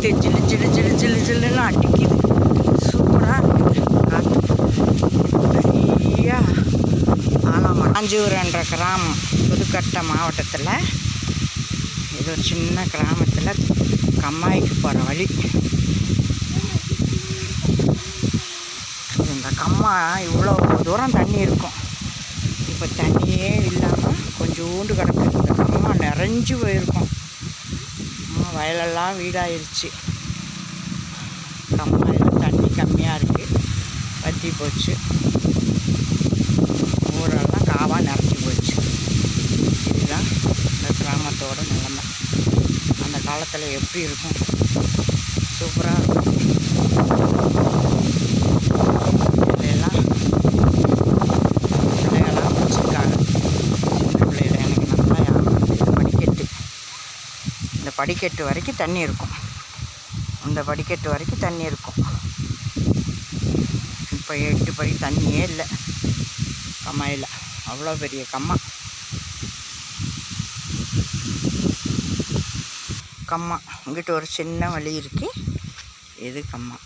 காற்று ஜில்லு ஜில்லு ஜில்லு ஜில்லு ஜில்லுன்னு அடிக்குது. சூப்பராக இருக்குது காற்று. நிறையா ஆலமரம். காஞ்சிபுரம்ன்ற கிராமம் புதுக்கோட்டை மாவட்டத்தில் இது ஒரு சின்ன கிராமத்தில் கம்மாய்க்கு போகிற வழி. இந்த கம்மா இவ்வளோ தூரம் தண்ணி இருக்கும். இப்போ தண்ணியே இல்லாமல் கொஞ்சோண்டு கிடக்கு. இந்த கம்மா நிறைஞ்சு போயிருக்கும். வயலெல்லாம் வீடாயிருச்சு. கம்மாயில் தண்ணி கம்மியாக இருக்குது, வற்றி போச்சு. ஊரெல்லாம் காவாக நிறச்சி போச்சு. இதுதான் இந்த கிராமத்தோட நிலைமை. அந்த காலத்தில் எப்படி இருக்கும்? சூப்பராக இருக்கும். இதெல்லாம் பிள்ளைகள்லாம் வச்சுருக்காங்க. சின்ன பிள்ளைகள எனக்கு நல்லா ஞாபகம். இது படிக்கட்டு. இந்த படிக்கட்டு வரைக்கும் தண்ணி இருக்கும். இந்த படிக்கட்டு வரைக்கும் தண்ணி இருக்கும். இப்போ 8 படி தண்ணியே இல்லை கம்மாயில். அவ்வளோ பெரிய கம்மா. கம்மா இங்கிட்ட ஒரு சின்ன வழி இருக்குது. இது கம்மா.